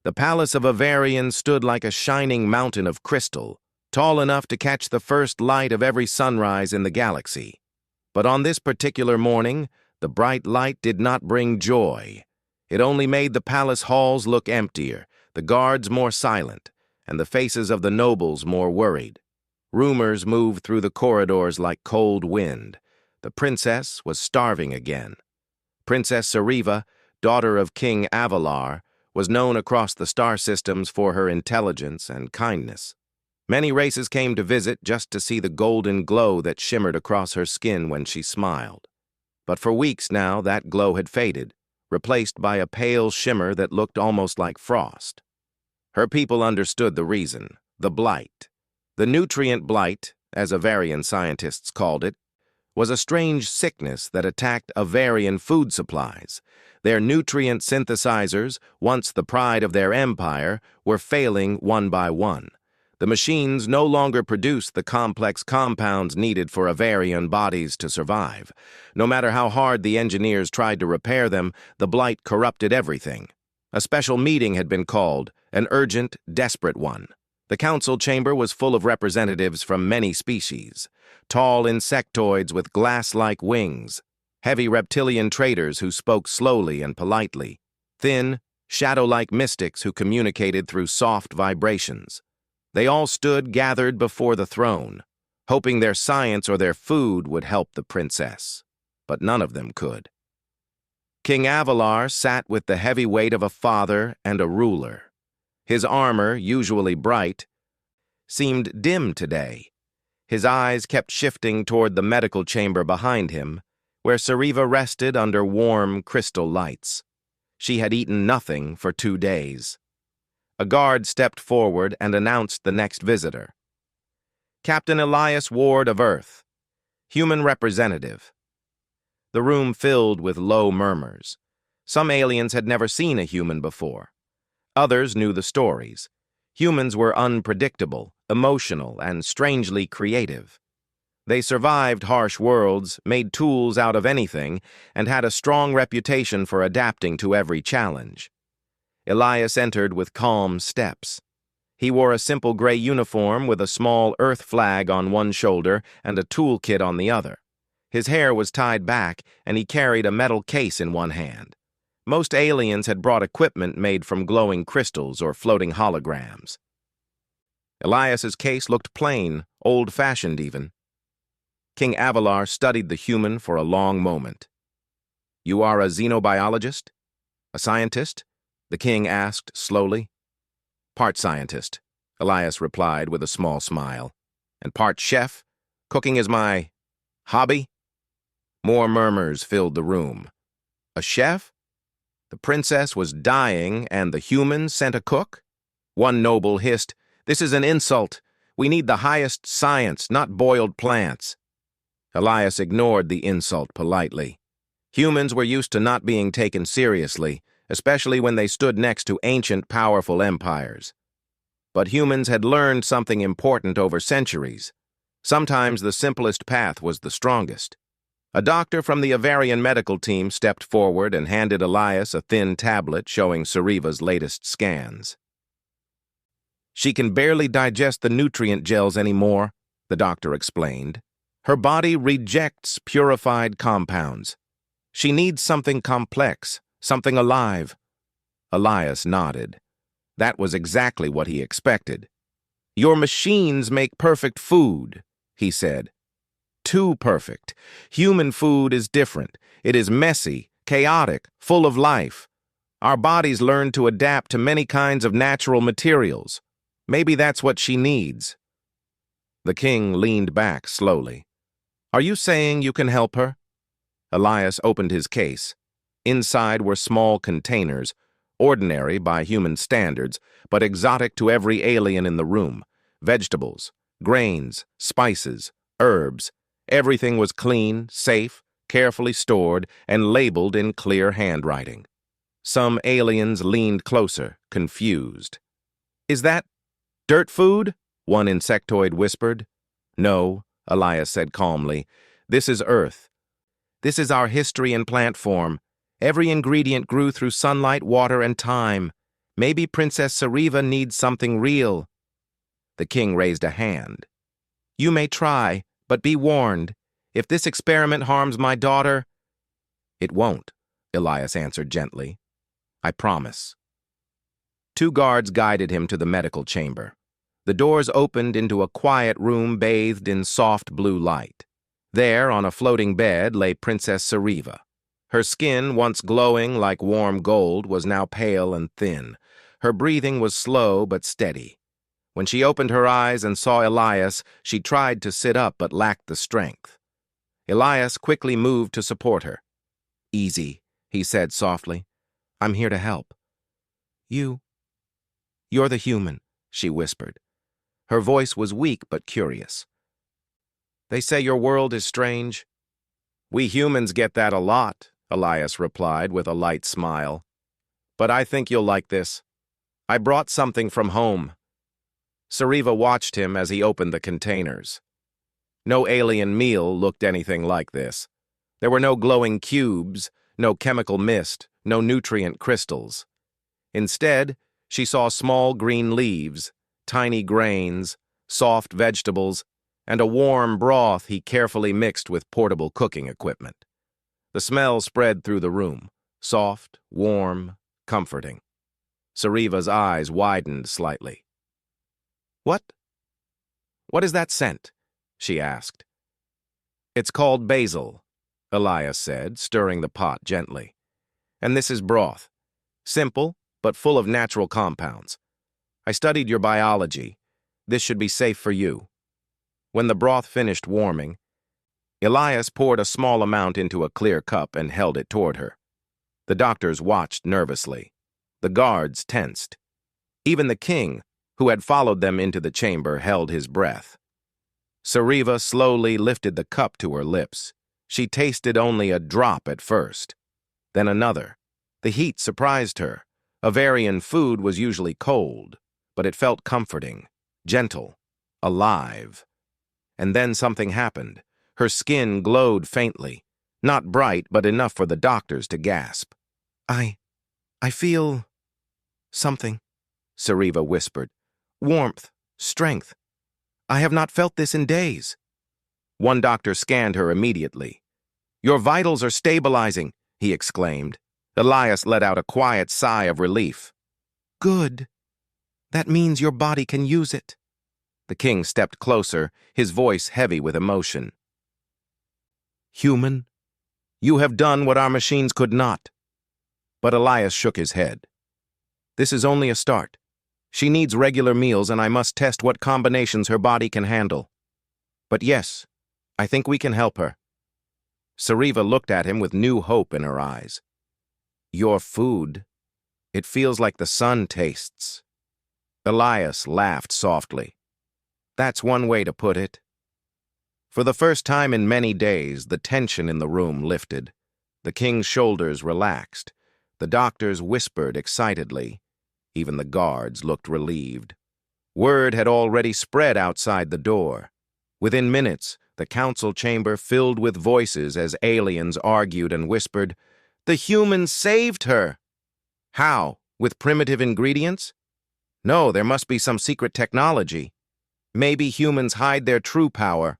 The palace of Avarian stood like a shining mountain of crystal, tall enough to catch the first light of every sunrise in the galaxy. But on this particular morning, the bright light did not bring joy. It only made the palace halls look emptier, the guards more silent, and the faces of the nobles more worried. Rumors moved through the corridors like cold wind. The princess was starving again. Princess Sariva, daughter of King Avalar, was known across the star systems for her intelligence and kindness. Many races came to visit just to see the golden glow that shimmered across her skin when she smiled. But for weeks now, that glow had faded, replaced by a pale shimmer that looked almost like frost. Her people understood the reason: the blight. The nutrient blight, as Avarian scientists called it, was a strange sickness that attacked Avarian food supplies. Their nutrient synthesizers, once the pride of their empire, were failing one by one. The machines no longer produced the complex compounds needed for Avarian bodies to survive. No matter how hard the engineers tried to repair them, the blight corrupted everything. A special meeting had been called, an urgent, desperate one. The council chamber was full of representatives from many species: tall insectoids with glass-like wings, heavy reptilian traders who spoke slowly and politely, thin, shadow-like mystics who communicated through soft vibrations. They all stood gathered before the throne, hoping their science or their food would help the princess. But none of them could. King Avalar sat with the heavy weight of a father and a ruler. His armor, usually bright, seemed dim today. His eyes kept shifting toward the medical chamber behind him, where Sariva rested under warm crystal lights. She had eaten nothing for 2 days. A guard stepped forward and announced the next visitor. Captain Elias Ward of Earth, human representative. The room filled with low murmurs. Some aliens had never seen a human before. Others knew the stories. Humans were unpredictable, emotional, and strangely creative. They survived harsh worlds, made tools out of anything, and had a strong reputation for adapting to every challenge. Elias entered with calm steps. He wore a simple gray uniform with a small Earth flag on one shoulder and a toolkit on the other. His hair was tied back, and he carried a metal case in one hand. Most aliens had brought equipment made from glowing crystals or floating holograms. Elias's case looked plain, old-fashioned even. King Avalar studied the human for a long moment. "You are a xenobiologist? A scientist?" the king asked slowly. "Part scientist," Elias replied with a small smile. "And part chef? Cooking is my hobby?" More murmurs filled the room. A chef? The princess was dying, and the humans sent a cook? One noble hissed, "This is an insult. We need the highest science, not boiled plants." Elias ignored the insult politely. Humans were used to not being taken seriously, especially when they stood next to ancient, powerful empires. But humans had learned something important over centuries. Sometimes the simplest path was the strongest. A doctor from the Avarian medical team stepped forward and handed Elias a thin tablet showing Sariva's latest scans. "She can barely digest the nutrient gels anymore," the doctor explained. "Her body rejects purified compounds. She needs something complex, something alive." Elias nodded. That was exactly what he expected. "Your machines make perfect food," he said. "Too perfect. Human food is different. It is messy, chaotic, full of life. Our bodies learn to adapt to many kinds of natural materials. Maybe that's what she needs." The king leaned back slowly. "Are you saying you can help her?" Elias opened his case. Inside were small containers, ordinary by human standards, but exotic to every alien in the room. Vegetables, grains, spices, herbs. Everything was clean, safe, carefully stored, and labeled in clear handwriting. Some aliens leaned closer, confused. "Is that dirt food?" one insectoid whispered. "No," Elias said calmly. "This is Earth. This is our history in plant form. Every ingredient grew through sunlight, water, and time. Maybe Princess Sariva needs something real. The king raised a hand. You may try, but be warned. If this experiment harms my daughter— It won't, Elias answered gently. I promise. 2 guards guided him to the medical chamber. The doors opened into a quiet room bathed in soft blue light. There, on a floating bed, lay Princess Sariva. Her skin, once glowing like warm gold, was now pale and thin. Her breathing was slow but steady. When she opened her eyes and saw Elias, she tried to sit up but lacked the strength. Elias quickly moved to support her. Easy, he said softly. I'm here to help. You're the human, she whispered. Her voice was weak but curious. They say your world is strange. We humans get that a lot, Elias replied with a light smile. But I think you'll like this. I brought something from home. Sariva watched him as he opened the containers. No alien meal looked anything like this. There were no glowing cubes, no chemical mist, no nutrient crystals. Instead, she saw small green leaves, tiny grains, soft vegetables, and a warm broth he carefully mixed with portable cooking equipment. The smell spread through the room, soft, warm, comforting. Sariva's eyes widened slightly. What is that scent? She asked. It's called basil, Elias said, stirring the pot gently. And this is broth. Simple, but full of natural compounds. I studied your biology. This should be safe for you. When the broth finished warming, Elias poured a small amount into a clear cup and held it toward her. The doctors watched nervously. The guards tensed. Even the king, who had followed them into the chamber, held his breath. Sariva slowly lifted the cup to her lips. She tasted only a drop at first, then another. The heat surprised her. Avarian food was usually cold, but it felt comforting, gentle, alive. And then something happened. Her skin glowed faintly, not bright, but enough for the doctors to gasp. I feel something, Sariva whispered. Warmth, strength. I have not felt this in days. One doctor scanned her immediately. Your vitals are stabilizing, he exclaimed. Elias let out a quiet sigh of relief. Good. That means your body can use it. The king stepped closer, his voice heavy with emotion. Human, you have done what our machines could not. But Elias shook his head. This is only a start. She needs regular meals, and I must test what combinations her body can handle. But yes, I think we can help her. Sariva looked at him with new hope in her eyes. Your food, it feels like the sun tastes. Elias laughed softly. That's one way to put it. For the first time in many days, the tension in the room lifted. The king's shoulders relaxed. The doctors whispered excitedly. Even the guards looked relieved. Word had already spread outside the door. Within minutes, the council chamber filled with voices as aliens argued and whispered, "The humans saved her!" How? With primitive ingredients? No, there must be some secret technology. Maybe humans hide their true power.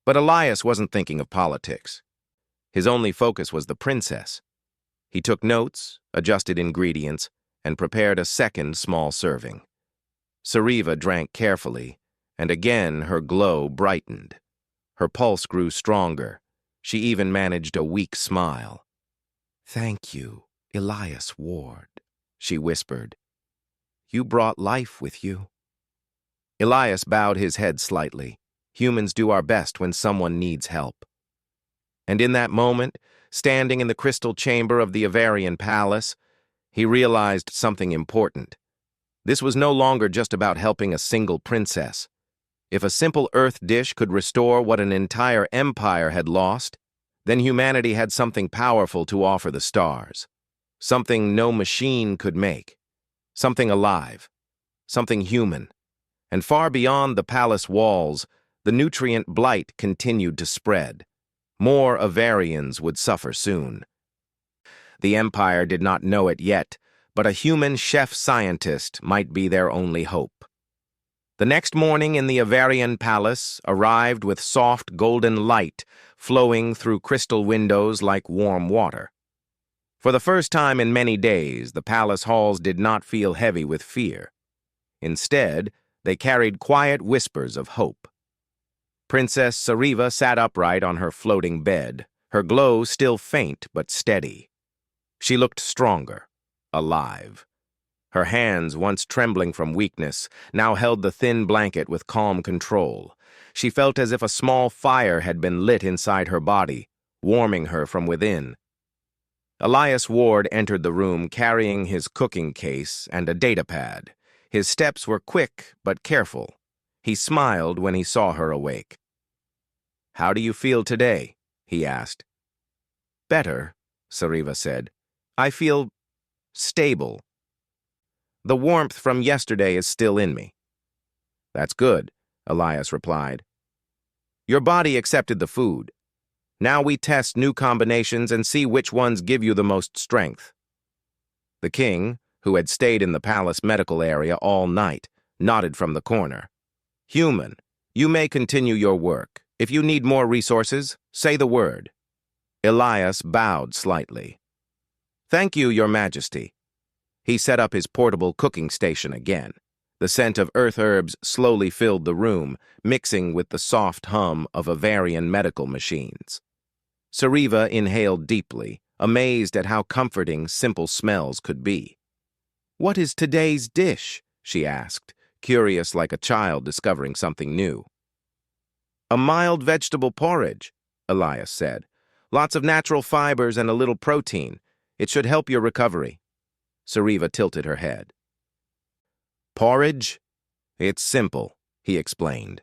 But Elias wasn't thinking of politics. His only focus was the princess. He took notes, adjusted ingredients, and prepared a second small serving. Sariva drank carefully, and again her glow brightened. Her pulse grew stronger. She even managed a weak smile. Thank you, Elias Ward, she whispered. You brought life with you. Elias bowed his head slightly. Humans do our best when someone needs help. And in that moment, standing in the crystal chamber of the Avarian Palace, he realized something important. This was no longer just about helping a single princess. If a simple earth dish could restore what an entire empire had lost, then humanity had something powerful to offer the stars. Something no machine could make. Something alive. Something human. And far beyond the palace walls, the nutrient blight continued to spread. More Avarians would suffer soon. The Empire did not know it yet, but a human chef-scientist might be their only hope. The next morning in the Avarian Palace arrived with soft golden light flowing through crystal windows like warm water. For the first time in many days, the palace halls did not feel heavy with fear. Instead, they carried quiet whispers of hope. Princess Sareva sat upright on her floating bed, her glow still faint but steady. She looked stronger, alive. Her hands, once trembling from weakness, now held the thin blanket with calm control. She felt as if a small fire had been lit inside her body, warming her from within. Elias Ward entered the room carrying his cooking case and a datapad. His steps were quick but careful. He smiled when he saw her awake. "How do you feel today?" he asked. "Better," Sareva said. "I feel stable. The warmth from yesterday is still in me." "That's good," Elias replied. "Your body accepted the food. Now we test new combinations and see which ones give you the most strength." The king, who had stayed in the palace medical area all night, nodded from the corner. "Human, you may continue your work. If you need more resources, say the word." Elias bowed slightly. "Thank you, Your Majesty." He set up his portable cooking station again. The scent of earth herbs slowly filled the room, mixing with the soft hum of Avarian medical machines. Sareva inhaled deeply, amazed at how comforting simple smells could be. "What is today's dish?" she asked, curious like a child discovering something new. "A mild vegetable porridge," Elias said. "Lots of natural fibers and a little protein. It should help your recovery." Sareva tilted her head. "Porridge? It's simple," he explained.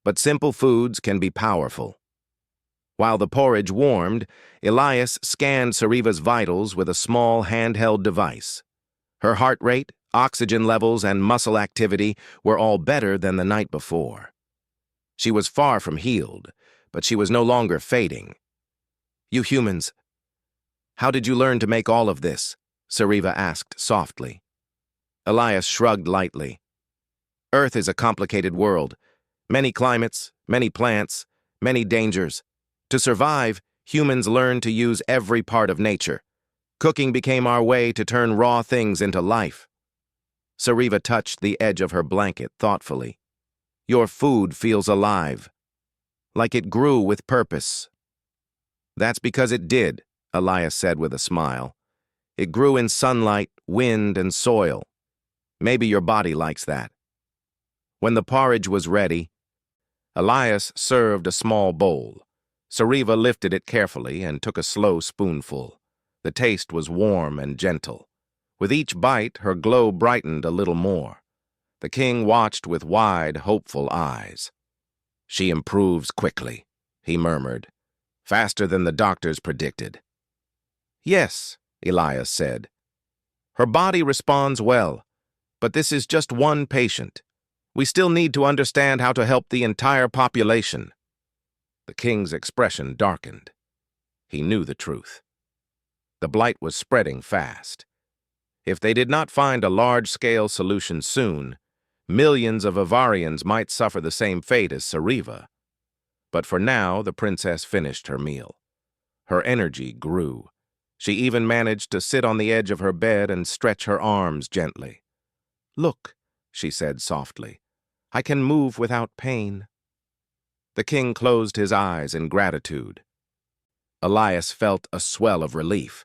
"But simple foods can be powerful." While the porridge warmed, Elias scanned Sareva's vitals with a small handheld device. Her heart rate, oxygen levels, and muscle activity were all better than the night before. She was far from healed, but she was no longer fading. "You humans, how did you learn to make all of this?" Sareva asked softly. Elias shrugged lightly. "Earth is a complicated world. Many climates, many plants, many dangers. To survive, humans learned to use every part of nature. Cooking became our way to turn raw things into life." Sareva touched the edge of her blanket thoughtfully. "Your food feels alive, like it grew with purpose." "That's because it did," Elias said with a smile. "It grew in sunlight, wind, and soil. Maybe your body likes that." When the porridge was ready, Elias served a small bowl. Sareva lifted it carefully and took a slow spoonful. The taste was warm and gentle. With each bite, her glow brightened a little more. The king watched with wide, hopeful eyes. "She improves quickly," he murmured. "Faster than the doctors predicted." "Yes," Elias said. "Her body responds well, but this is just one patient. We still need to understand how to help the entire population." The king's expression darkened. He knew the truth. The blight was spreading fast. If they did not find a large-scale solution soon, millions of Avarians might suffer the same fate as Sareva. But for now, the princess finished her meal. Her energy grew. She even managed to sit on the edge of her bed and stretch her arms gently. "Look," she said softly, "I can move without pain." The king closed his eyes in gratitude. Elias felt a swell of relief.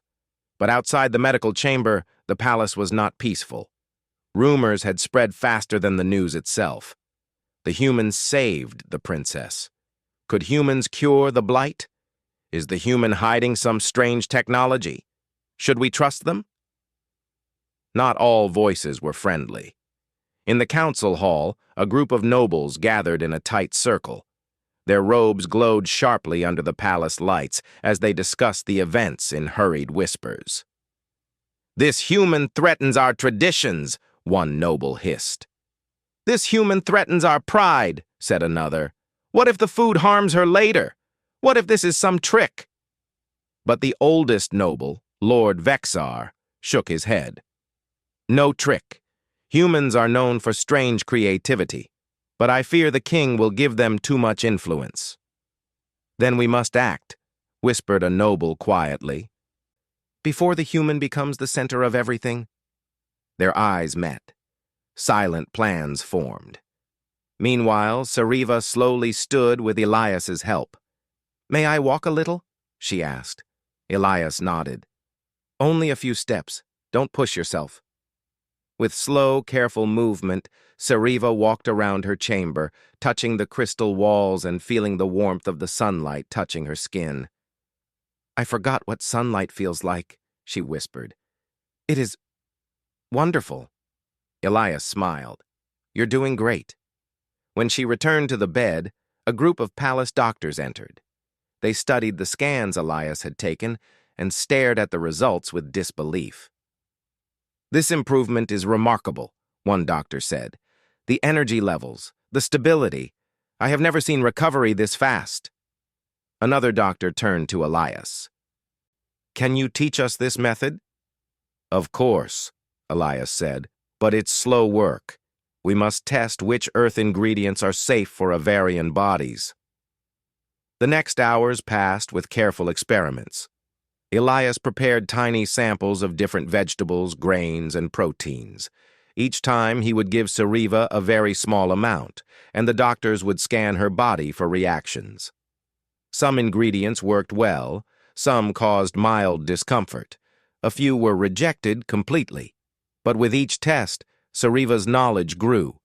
But outside the medical chamber, the palace was not peaceful. Rumors had spread faster than the news itself. The humans saved the princess. Could humans cure the blight? Is the human hiding some strange technology? Should we trust them? Not all voices were friendly. In the council hall, a group of nobles gathered in a tight circle. Their robes glowed sharply under the palace lights as they discussed the events in hurried whispers. "This human threatens our traditions," one noble hissed. "This human threatens our pride," said another. "What if the food harms her later? What if this is some trick?" But the oldest noble, Lord Vexar, shook his head. No trick. Humans are known for strange creativity, but I fear the king will give them too much influence. Then we must act, whispered a noble quietly. Before the human becomes the center of everything. Their eyes met. Silent plans formed. Meanwhile, Sariva slowly stood with Elias's help. "May I walk a little?" she asked. Elias nodded. "Only a few steps. Don't push yourself." With slow, careful movement, Sariva walked around her chamber, touching the crystal walls and feeling the warmth of the sunlight touching her skin. "I forgot what sunlight feels like," she whispered. "It is wonderful." Elias smiled. "You're doing great." When she returned to the bed, a group of palace doctors entered. They studied the scans Elias had taken and stared at the results with disbelief. "This improvement is remarkable," one doctor said. "The energy levels, the stability. I have never seen recovery this fast." Another doctor turned to Elias. "Can you teach us this method?" "Of course," Elias said, "but it's slow work. We must test which Earth ingredients are safe for Avarian bodies." The next hours passed with careful experiments. Elias prepared tiny samples of different vegetables, grains, and proteins. Each time he would give Sariva a very small amount, and the doctors would scan her body for reactions. Some ingredients worked well, some caused mild discomfort. A few were rejected completely. But with each test, Sariva's knowledge grew.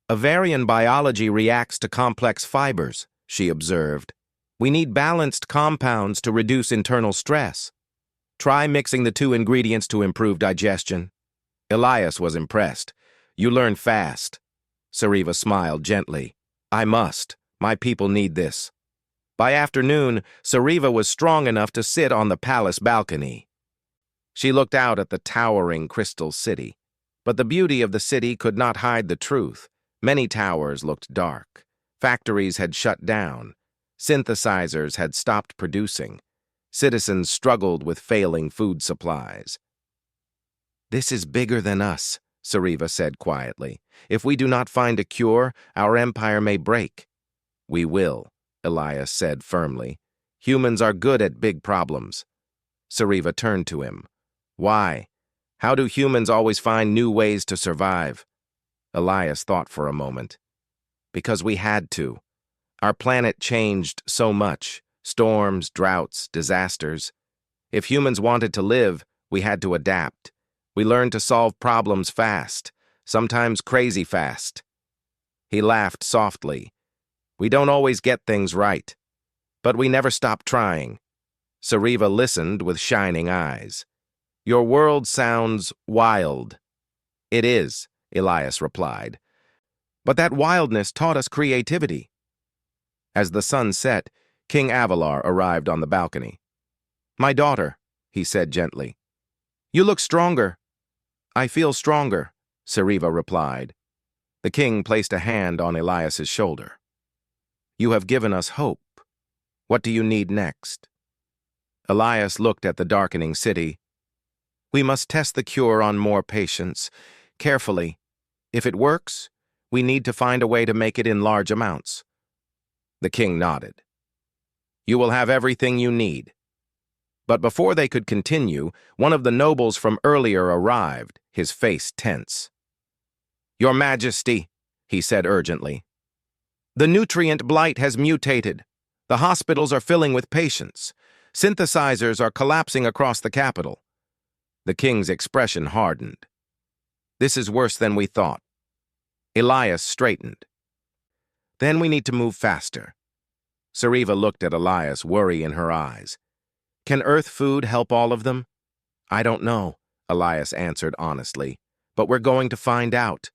"Avarian biology reacts to complex fibers," she observed. "We need balanced compounds to reduce internal stress. Try mixing the two ingredients to improve digestion." Elias was impressed. "You learn fast." Sariva smiled gently. "I must. My people need this." By afternoon, Sariva was strong enough to sit on the palace balcony. She looked out at the towering crystal city. But the beauty of the city could not hide the truth. Many towers looked dark. Factories had shut down. Synthesizers had stopped producing. Citizens struggled with failing food supplies. "This is bigger than us," Sariva said quietly. "If we do not find a cure, our empire may break." "We will," Elias said firmly. "Humans are good at big problems." Sariva turned to him. "Why? How do humans always find new ways to survive?" Elias thought for a moment. "Because we had to. Our planet changed so much. Storms, droughts, disasters. If humans wanted to live, we had to adapt. We learned to solve problems fast, sometimes crazy fast." He laughed softly. "We don't always get things right, but we never stop trying." Sariva listened with shining eyes. "Your world sounds wild." "It is," Elias replied. "But that wildness taught us creativity." As the sun set, King Avalar arrived on the balcony. "My daughter," he said gently. "You look stronger." "I feel stronger," Sariva replied. The king placed a hand on Elias's shoulder. "You have given us hope. What do you need next?" Elias looked at the darkening city. "We must test the cure on more patients, carefully. If it works, we need to find a way to make it in large amounts." The king nodded. "You will have everything you need." But before they could continue, one of the nobles from earlier arrived, his face tense. "Your Majesty," he said urgently, "the nutrient blight has mutated. The hospitals are filling with patients. Synthesizers are collapsing across the capital." The king's expression hardened. "This is worse than we thought." Elias straightened. "Then we need to move faster." Sariva looked at Elias, worry in her eyes. "Can Earth food help all of them?" "I don't know," Elias answered honestly, "but we're going to find out."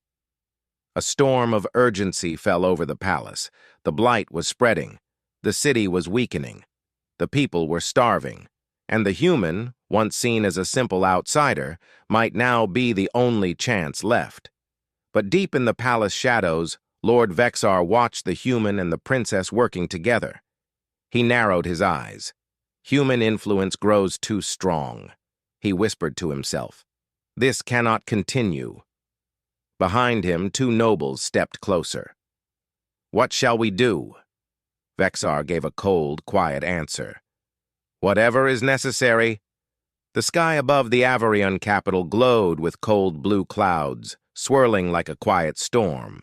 A storm of urgency fell over the palace. The blight was spreading. The city was weakening. The people were starving. And the human, once seen as a simple outsider, might now be the only chance left. But deep in the palace shadows, Lord Vexar watched the human and the princess working together. He narrowed his eyes. Human influence grows too strong, he whispered to himself. This cannot continue. Behind him, two nobles stepped closer. What shall we do? Vexar gave a cold, quiet answer. Whatever is necessary. The sky above the Avarian capital glowed with cold blue clouds, swirling like a quiet storm.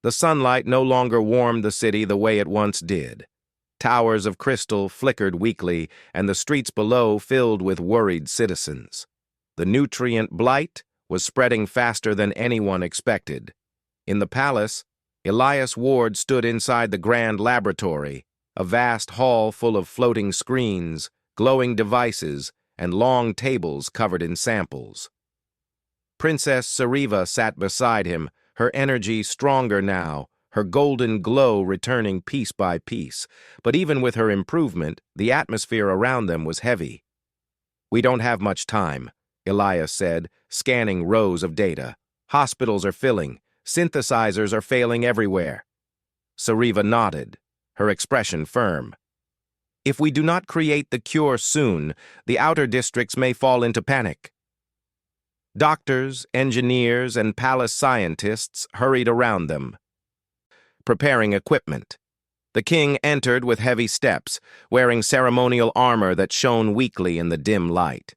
The sunlight no longer warmed the city the way it once did. Towers of crystal flickered weakly, and the streets below filled with worried citizens. The nutrient blight was spreading faster than anyone expected. In the palace, Elias Ward stood inside the grand laboratory, a vast hall full of floating screens, glowing devices, and long tables covered in samples. Princess Sariva sat beside him, her energy stronger now, her golden glow returning piece by piece. But even with her improvement, the atmosphere around them was heavy. "We don't have much time," Elias said, scanning rows of data. "Hospitals are filling. Synthesizers are failing everywhere." Sariva nodded, her expression firm. "If we do not create the cure soon, the outer districts may fall into panic." Doctors, engineers, and palace scientists hurried around them, preparing equipment. The king entered with heavy steps, wearing ceremonial armor that shone weakly in the dim light.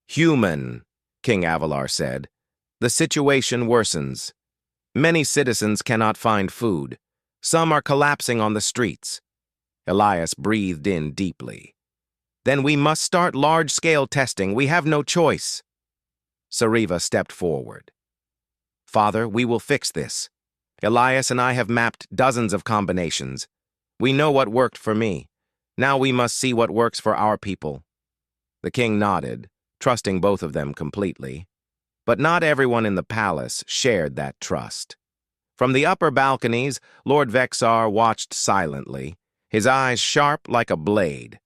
"Human," King Avalar said. "The situation worsens. Many citizens cannot find food. Some are collapsing on the streets." Elias breathed in deeply. "Then we must start large-scale testing. We have no choice." Sariva stepped forward. "Father, we will fix this. Elias and I have mapped dozens of combinations. We know what worked for me. Now we must see what works for our people." The king nodded, trusting both of them completely. But not everyone in the palace shared that trust. From the upper balconies, Lord Vexar watched silently, his eyes sharp like a blade.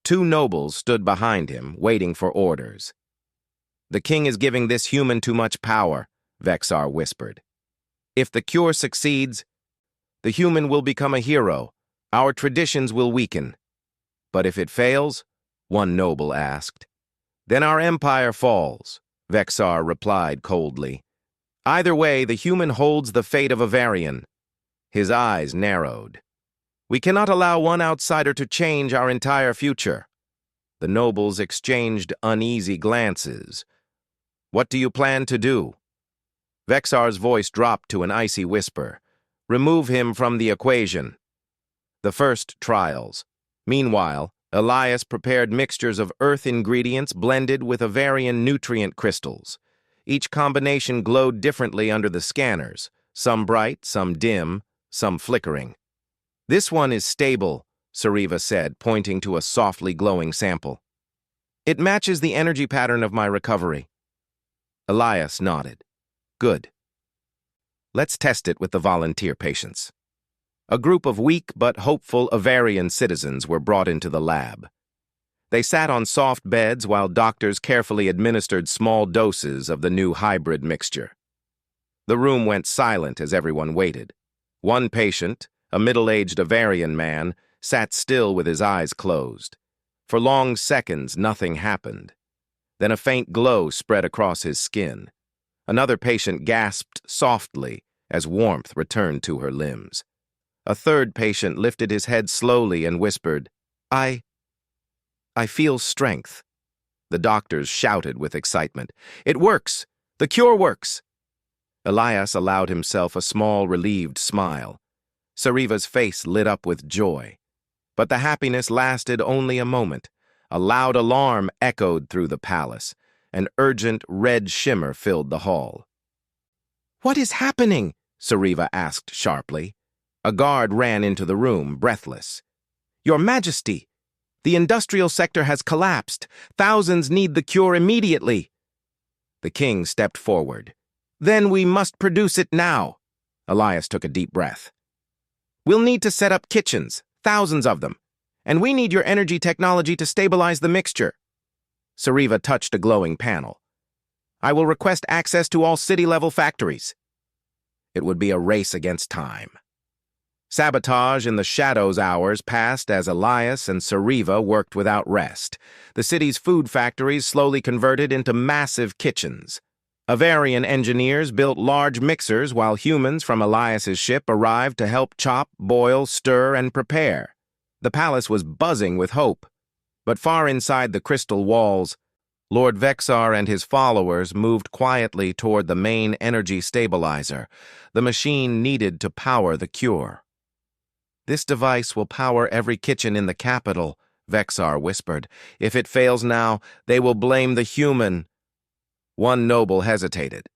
Two nobles stood behind him, waiting for orders. "The king is giving this human too much power," Vexar whispered. "If the cure succeeds, the human will become a hero. Our traditions will weaken." "But if it fails?" one noble asked. "Then our empire falls," Vexar replied coldly. "Either way, the human holds the fate of a Varian." His eyes narrowed. "We cannot allow one outsider to change our entire future." The nobles exchanged uneasy glances. "What do you plan to do?" Vexar's voice dropped to an icy whisper. "Remove him from the equation." The first trials. Meanwhile, Elias prepared mixtures of Earth ingredients blended with Avarian nutrient crystals. Each combination glowed differently under the scanners, some bright, some dim, some flickering. "This one is stable," Sariva said, pointing to a softly glowing sample. "It matches the energy pattern of my recovery." Elias nodded. "Good. Let's test it with the volunteer patients." A group of weak but hopeful Avarian citizens were brought into the lab. They sat on soft beds while doctors carefully administered small doses of the new hybrid mixture. The room went silent as everyone waited. One patient, a middle-aged Avarian man, sat still with his eyes closed. For long seconds, nothing happened. Then a faint glow spread across his skin. Another patient gasped softly as warmth returned to her limbs. A third patient lifted his head slowly and whispered, I feel strength." The doctors shouted with excitement. "It works! The cure works!" Elias allowed himself a small, relieved smile. Sariva's face lit up with joy. But the happiness lasted only a moment. A loud alarm echoed through the palace. An urgent red shimmer filled the hall. "What is happening?" Sariva asked sharply. A guard ran into the room, breathless. "Your Majesty! The industrial sector has collapsed. Thousands need the cure immediately." The king stepped forward. "Then we must produce it now." Elias took a deep breath. "We'll need to set up kitchens, thousands of them. And we need your energy technology to stabilize the mixture." Sariva touched a glowing panel. "I will request access to all city-level factories." It would be a race against time. Sabotage in the shadows hours passed as Elias and Sariva worked without rest. The city's food factories slowly converted into massive kitchens. Avarian engineers built large mixers while humans from Elias's ship arrived to help chop, boil, stir, and prepare. The palace was buzzing with hope. But far inside the crystal walls, Lord Vexar and his followers moved quietly toward the main energy stabilizer, the machine needed to power the cure. "This device will power every kitchen in the capital," Vexar whispered. "If it fails now, they will blame the human." One noble hesitated.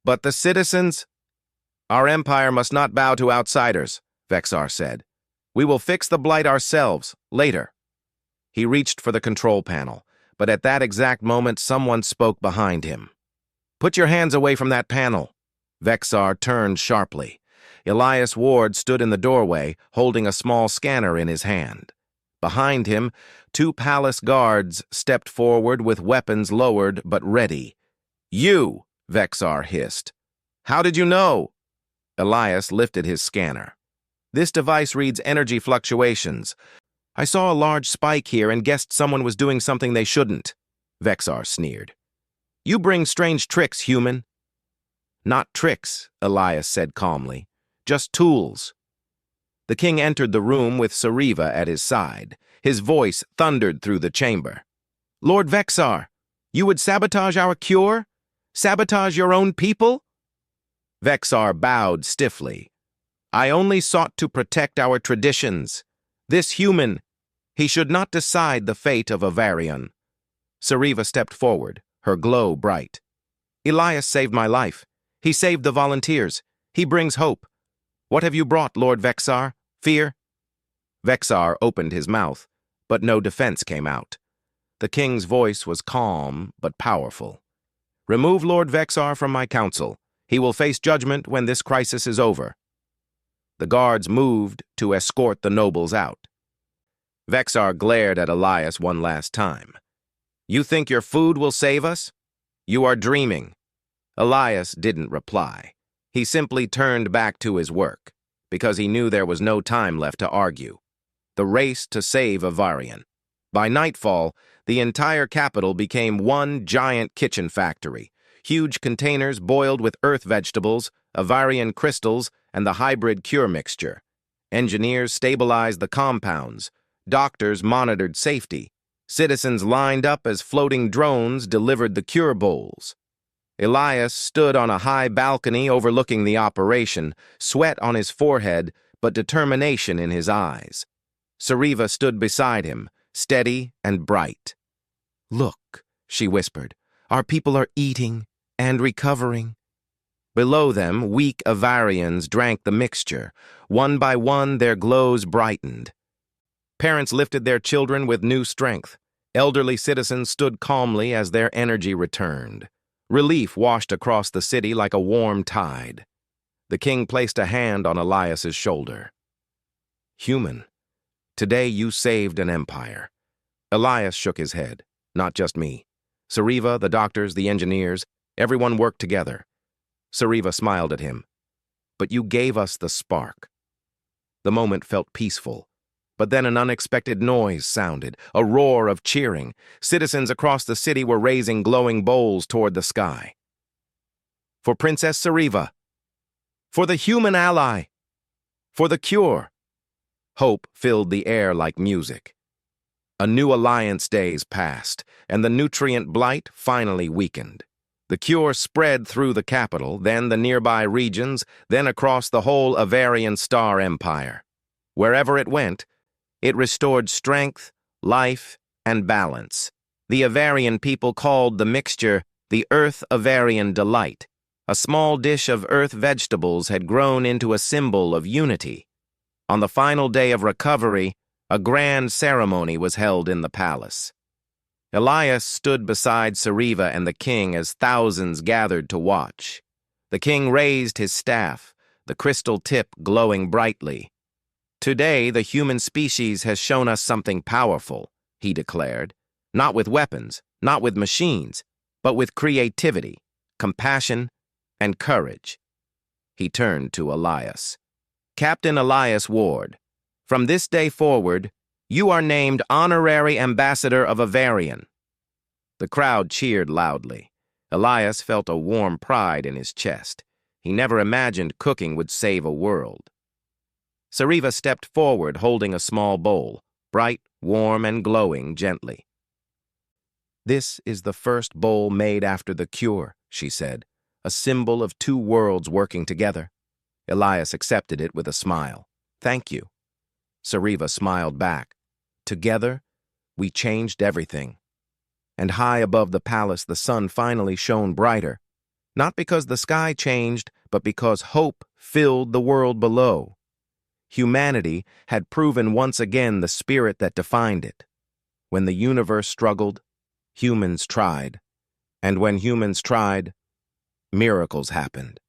"But the citizens?" "Our empire must not bow to outsiders," Vexar said. "We will fix the blight ourselves, later." He reached for the control panel, but at that exact moment someone spoke behind him. "Put your hands away from that panel." Vexar turned sharply. Elias Ward stood in the doorway, holding a small scanner in his hand. Behind him, two palace guards stepped forward with weapons lowered but ready. "You!" Vexar hissed. "How did you know?" Elias lifted his scanner. "This device reads energy fluctuations. I saw a large spike here and guessed someone was doing something they shouldn't," Vexar sneered. "You bring strange tricks, human." "Not tricks," Elias said calmly. "Just tools." The king entered the room with Sariva at his side. His voice thundered through the chamber. "Lord Vexar, you would sabotage our cure? Sabotage your own people?" Vexar bowed stiffly. "I only sought to protect our traditions. This human, he should not decide the fate of Avarion." Sariva stepped forward, her glow bright. "Elias saved my life. He saved the volunteers. He brings hope. What have you brought, Lord Vexar? Fear?" Vexar opened his mouth, but no defense came out. The king's voice was calm but powerful. "Remove Lord Vexar from my council. He will face judgment when this crisis is over." The guards moved to escort the nobles out. Vexar glared at Elias one last time. "You think your food will save us? You are dreaming." Elias didn't reply. He simply turned back to his work, because he knew there was no time left to argue. The race to save Avarion. By nightfall, the entire capital became one giant kitchen factory. Huge containers boiled with earth vegetables, Avarion crystals, and the hybrid cure mixture. Engineers stabilized the compounds. Doctors monitored safety. Citizens lined up as floating drones delivered the cure bowls. Elias stood on a high balcony overlooking the operation, sweat on his forehead, but determination in his eyes. Sariva stood beside him, steady and bright. "Look," she whispered, "our people are eating and recovering." Below them, weak Avarians drank the mixture. One by one, their glows brightened. Parents lifted their children with new strength. Elderly citizens stood calmly as their energy returned. Relief washed across the city like a warm tide. The king placed a hand on Elias's shoulder. "Human, today you saved an empire." Elias shook his head. "Not just me. Sariva, the doctors, the engineers, everyone worked together." Sariva smiled at him. "But you gave us the spark." The moment felt peaceful. But then an unexpected noise sounded, a roar of cheering. Citizens across the city were raising glowing bowls toward the sky. "For Princess Sariva! For the human ally! For the cure!" Hope filled the air like music. A new alliance days passed, and the nutrient blight finally weakened. The cure spread through the capital, then the nearby regions, then across the whole Avarian star empire. Wherever it went, it restored strength, life, and balance. The Avarian people called the mixture the Earth Avarian Delight. A small dish of earth vegetables had grown into a symbol of unity. On the final day of recovery, a grand ceremony was held in the palace. Elias stood beside Sariva and the king as thousands gathered to watch. The king raised his staff, the crystal tip glowing brightly. "Today, the human species has shown us something powerful," he declared. "Not with weapons, not with machines, but with creativity, compassion, and courage." He turned to Elias. Captain Elias Ward. From this day forward, you are named Honorary Ambassador of Avarian." The crowd cheered loudly. Elias felt a warm pride in his chest. He never imagined cooking would save a world. Sariva stepped forward holding a small bowl, bright, warm, and glowing gently. "This is the first bowl made after the cure," she said, "a symbol of two worlds working together." Elias accepted it with a smile. "Thank you." Sariva smiled back. "Together, we changed everything." And high above the palace, the sun finally shone brighter, not because the sky changed, but because hope filled the world below. Humanity had proven once again the spirit that defined it. When the universe struggled, humans tried. And when humans tried, miracles happened.